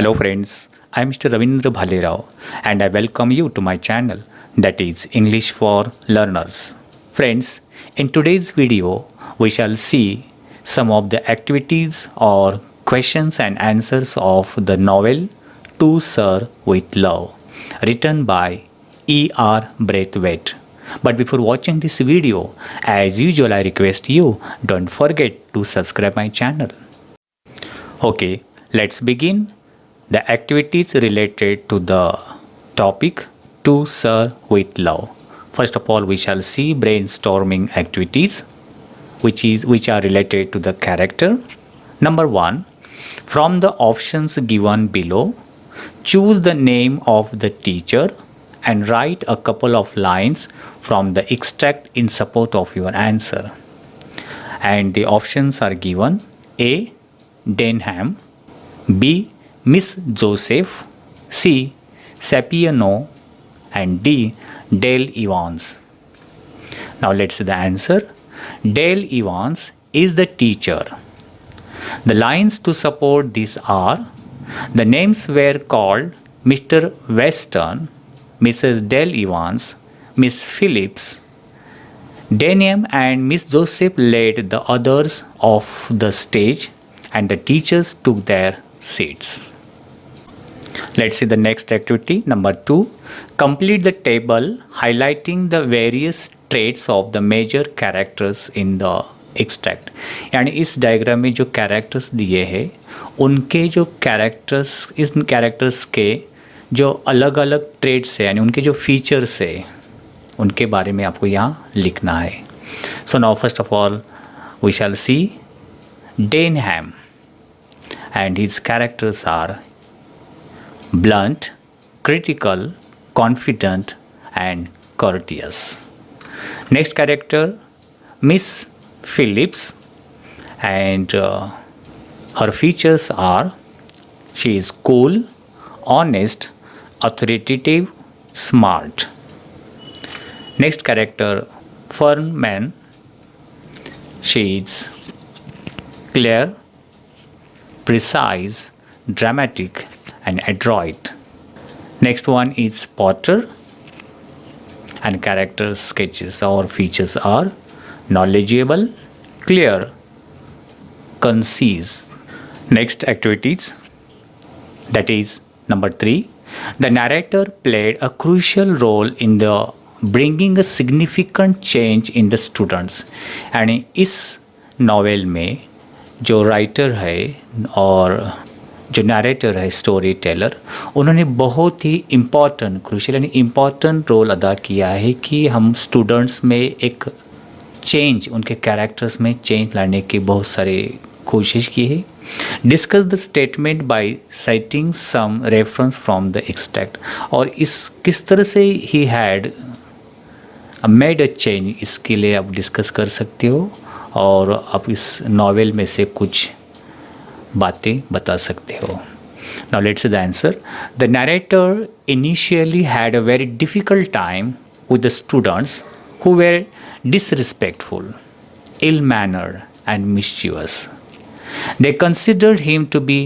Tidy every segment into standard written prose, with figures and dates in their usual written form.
Hello friends, I am Mr. Ravindra Bhalerao and I welcome you to my channel that is English for Learners. Friends, in today's video we shall see some of the activities or questions and answers of the novel To Sir with Love written by E.R. Braithwaite. But before watching this video, as usual I request you don't forget to subscribe my channel. Okay, let's begin. The activities related to the topic To Sir with Love. First of all, we shall see brainstorming activities which are related to the character. Number 1, from the options given below, choose the name of the teacher and write a couple of lines from the extract in support of your answer. And the options are given: A. Denham, B. Miss Joseph, C. Sapiano, and D. Dale Evans. Now let's see the answer. Dale Evans is the teacher. The lines to support this are: the names were called Mr. Weston, Mrs. Dale Evans, Miss Phillips. Denham and Miss Joseph led the others off the stage and the teachers took their seats. Let's see the next activity. Number 2, complete the table highlighting the various traits of the major characters in the extract. यानी इस diagram में जो characters दिए हैं उनके जो characters इस characters के जो अलग अलग ट्रेड्स है यानी उनके जो फीचर्स है उनके बारे में आपको यहाँ लिखना है. So now first of all we shall see Denham and his characters are blunt, critical, confident and courteous. Next character, Miss Phillips, and her features are: she is cool, honest, authoritative, smart. Next character, Fernman, she is clear, precise, dramatic and adroit. Next one is Potter, and character sketches or features are knowledgeable, clear, concise. Next activities, that is number 3, the narrator played a crucial role in the bringing a significant change in the students. यानी इस novel में जो writer है और जो narrator है story teller उन्होंने बहुत ही इम्पॉर्टेंट क्रूशियल यानी इम्पॉर्टेंट रोल अदा किया है कि हम स्टूडेंट्स में एक चेंज उनके कैरेक्टर्स में चेंज लाने की बहुत सारी कोशिश की है. Discuss the statement by citing some reference from the extract. और इस किस तरह से he had made a change इसके लिए आप डिस्कस कर सकते हो और आप इस नॉवेल में से कुछ बातें बता सकते हो. Now let's see the answer. The narrator initially had a very difficult time with the students who were disrespectful, ill-mannered and mischievous. They considered him to be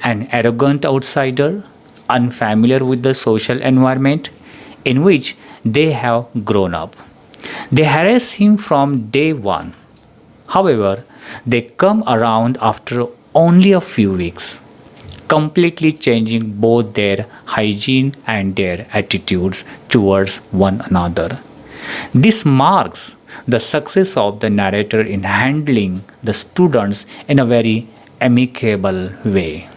an arrogant outsider, unfamiliar with the social environment in which they have grown up. They harassed him from day one. However, they come around after only a few weeks, completely changing both their hygiene and their attitudes towards one another. This marks the success of the narrator in handling the students in a very amicable way.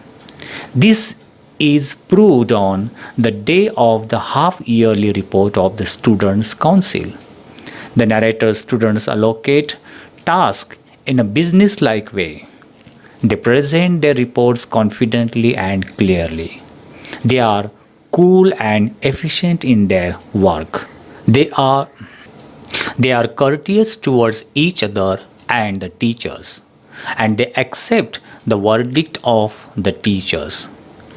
This is proved on the day of the half-yearly report of the Students' Council. The narrator's students allocate tasks in a business-like way. They present their reports confidently and clearly. They are cool and efficient in their work. They are courteous towards each other and the teachers, and they accept the verdict of the teachers.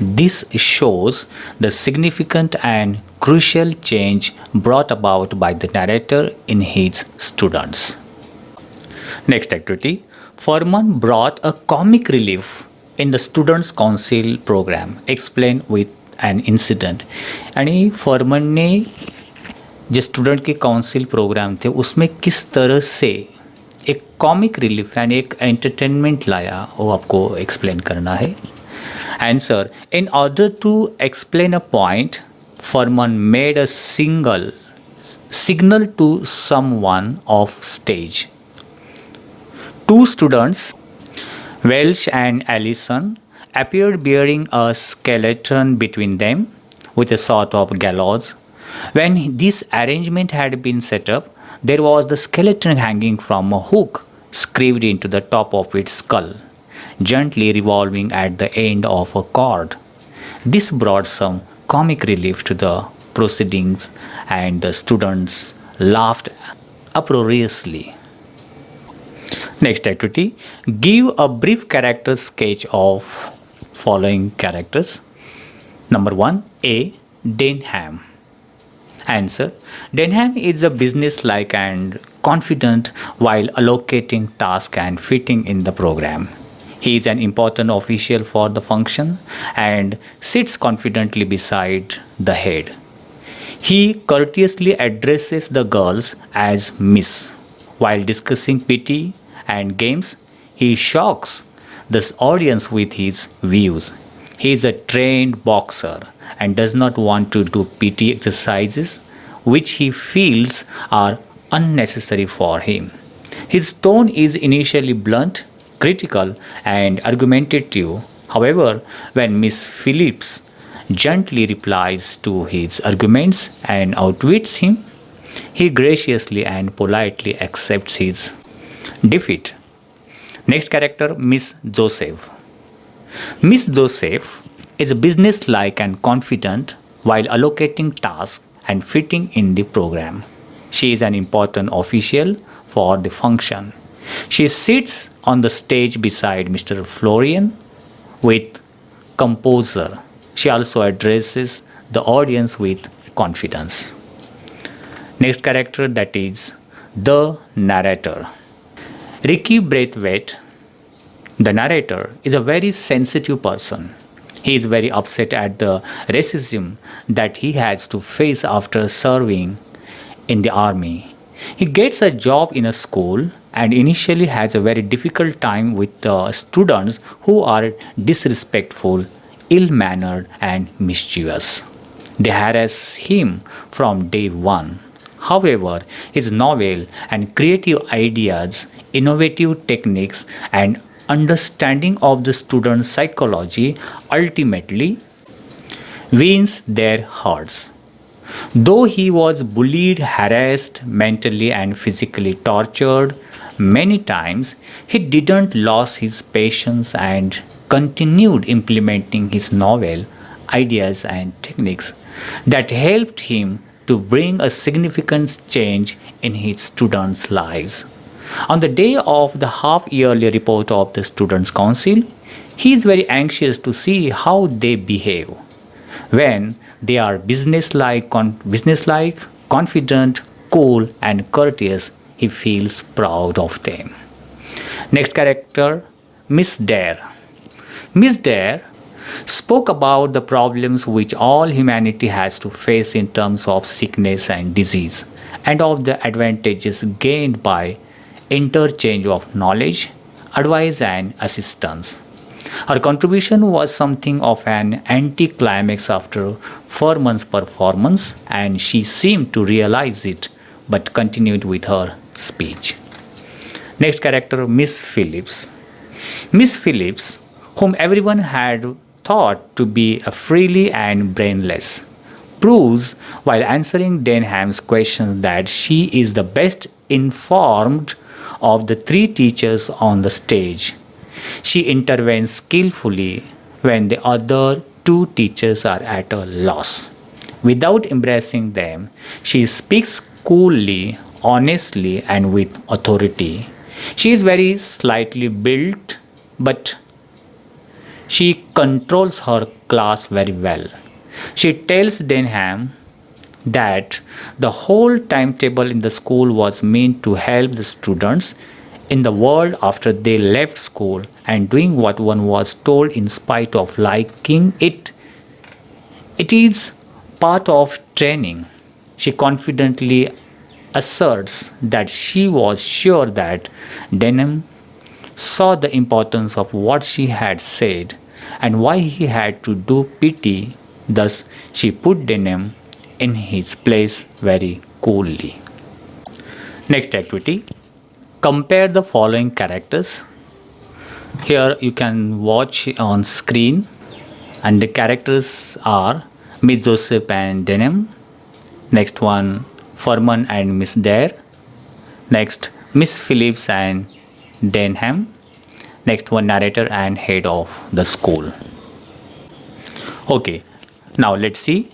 This shows the significant and crucial change brought about by the narrator in his students. Next activity, Furman brought a comic relief in the Students Council program. Explain with an incident. आणि Foreman ने जो student के council programme थे उसमें किस तरह से एक कॉमिक रिलीफ यानी एक एंटरटेनमेंट लाया वो आपको एक्सप्लेन करना है. Answer. In order to explain a point, Furman made a signal to someone off stage. Two students, Welsh and Allison, appeared bearing a skeleton between them with a sort of gallows. When this arrangement had been set up, there was the skeleton hanging from a hook screwed into the top of its skull, gently revolving at the end of a cord. This brought some comic relief to the proceedings, and the students laughed uproariously. Next activity. Give a brief character sketch of following characters. Number 1. A. Denham. Answer. Denham is a businesslike and confident while allocating tasks and fitting in the program. He is an important official for the function and sits confidently beside the head. He courteously addresses the girls as Miss. While discussing PT and games, he shocks the audience with his views. He is a trained boxer and does not want to do PT exercises, which he feels are unnecessary for him. His tone is initially blunt, critical, and argumentative. However, when Miss Phillips gently replies to his arguments and outwits him, he graciously and politely accepts his defeat. Next character, Miss Joseph. Miss Joseph is businesslike and confident while allocating tasks and fitting in the program. She is an important official for the function. She sits on the stage beside Mr. Florian with composure. She also addresses the audience with confidence. Next character, that is the narrator. Ricky Braithwaite, the narrator, is a very sensitive person. He is very upset at the racism that he has to face after serving in the army. He gets a job in a school and initially has a very difficult time with the students who are disrespectful, ill-mannered, and mischievous. They harass him from day one. However, his novel and creative ideas, innovative techniques, and understanding of the student's psychology ultimately wins their hearts. Though he was bullied, harassed, mentally and physically tortured many times, he didn't lose his patience and continued implementing his novel ideas and techniques that helped him to bring a significant change in his students' lives. On the day of the half-yearly report of the Students' Council, he is very anxious to see how they behave. When they are businesslike, confident, cool, and courteous, he feels proud of them. Next character, Miss Dare. Miss Dare spoke about the problems which all humanity has to face in terms of sickness and disease, and of the advantages gained by interchange of knowledge, advice, and assistance. Her contribution was something of an anticlimax after Furman's performance, and she seemed to realize it but continued with her speech. Next character, Miss Phillips. Miss Phillips, whom everyone had thought to be freely and brainless, proves while answering Denham's questions that she is the best informed of the three teachers on the stage. She intervenes skillfully when the other two teachers are at a loss. Without embracing them, she speaks coolly, honestly, and with authority. She is very slightly built, but she controls her class very well. She tells Denham that the whole timetable in the school was meant to help the students in the world after they left school and doing what one was told in spite of liking it. It is part of training. She confidently asserts that she was sure that Denham saw the importance of what she had said and why he had to do PT. Thus, she put Denham in his place very coolly. Next activity, compare the following characters. Here you can watch on screen, and the characters are Miss Joseph and Denham. Next one, Furman and Miss Dare. Next, Miss Phillips and Denham. Next one, narrator and head of the school. Okay, now let's see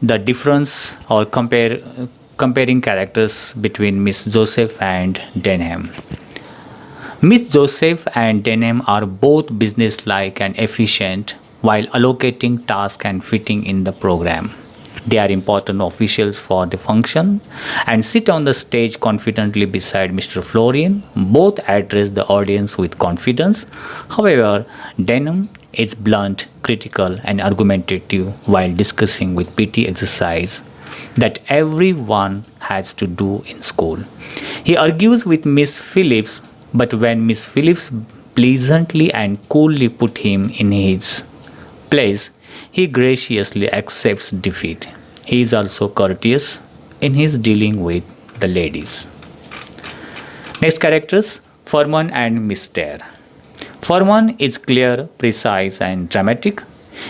the difference or comparing characters between Miss Joseph and Denham. Miss Joseph and Denham are both businesslike and efficient while allocating tasks and fitting in the program. They are important officials for the function and sit on the stage confidently beside Mr. Florian. Both address the audience with confidence. However, Denham is blunt, critical, and argumentative while discussing with PT exercise that everyone has to do in school. He argues with Miss Phillips, but when Miss Phillips pleasantly and coolly put him in his place, he graciously accepts defeat. He is also courteous in his dealing with the ladies. Next characters, Furman and Miss Dare. Furman is clear, precise, and dramatic.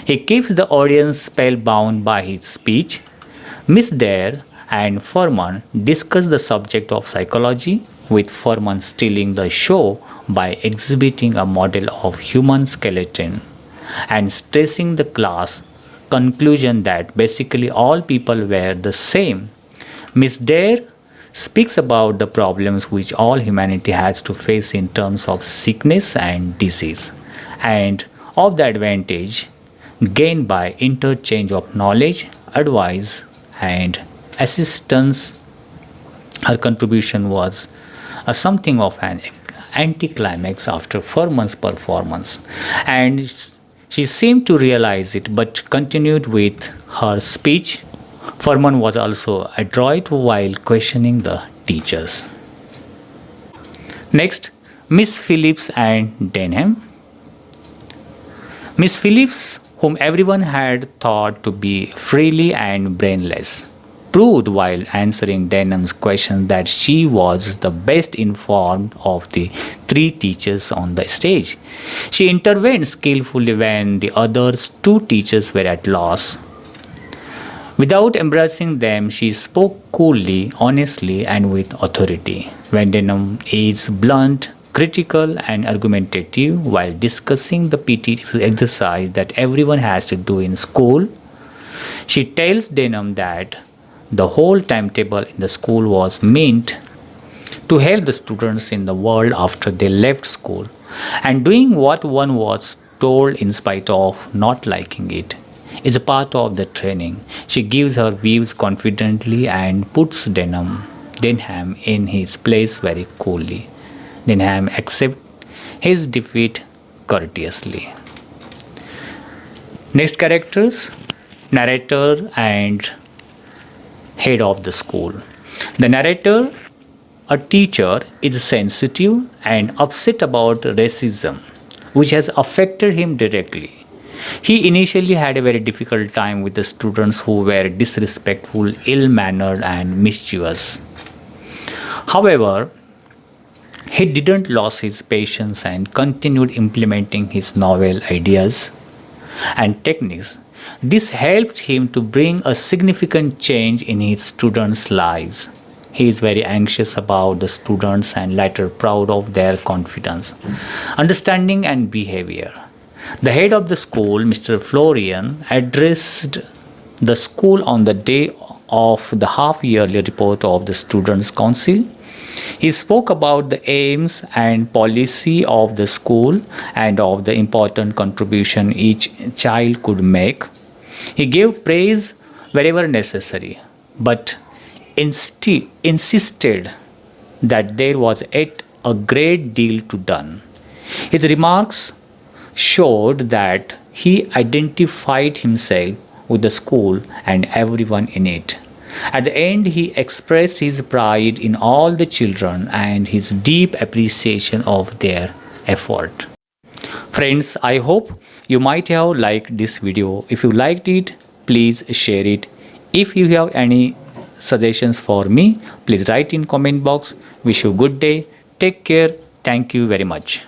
He keeps the audience spellbound by his speech. Miss Dare and Furman discuss the subject of psychology, with Furman stealing the show by exhibiting a model of human skeleton and stressing the class conclusion that basically all people were the same. Miss Dare speaks about the problems which all humanity has to face in terms of sickness and disease, and of the advantage gained by interchange of knowledge, advice, and assistance. Her contribution was something of an anticlimax after Furman's performance, and she seemed to realize it but continued with her speech. Furman was also adroit while questioning the teachers. Next, Miss Phillips and Denham. Miss Phillips, whom everyone had thought to be frilly and brainless, proved while answering Denham's question that she was the best informed of the three teachers on the stage. She intervened skillfully when the other two teachers were at loss. Without embracing them, she spoke coolly, honestly, and with authority. When Denham is blunt, critical, and argumentative while discussing the PT exercise that everyone has to do in school, she tells Denham that the whole timetable in the school was meant to help the students in the world after they left school, and doing what one was told in spite of not liking it is a part of the training. She gives her views confidently and puts Denham in his place very coolly. Denham accepts his defeat courteously. Next characters, narrator and head of the school. The narrator, a teacher, is sensitive and upset about racism, which has affected him directly. He initially had a very difficult time with the students who were disrespectful, ill-mannered, and mischievous. However, he didn't lose his patience and continued implementing his novel ideas and techniques. This helped him to bring a significant change in his students' lives. He is very anxious about the students and later proud of their confidence, understanding, and behavior. The head of the school, Mr. Florian, addressed the school on the day of the half-yearly report of the Students' Council. He spoke about the aims and policy of the school and of the important contribution each child could make. He gave praise wherever necessary, but insisted that there was yet a great deal to done. His remarks showed that he identified himself with the school and everyone in it. At the end, he expressed his pride in all the children and his deep appreciation of their effort. Friends, I hope you might have liked this video. If you liked it, please share it. If you have any suggestions for me, please write in comment box. Wish you good day. Take care. Thank you very much.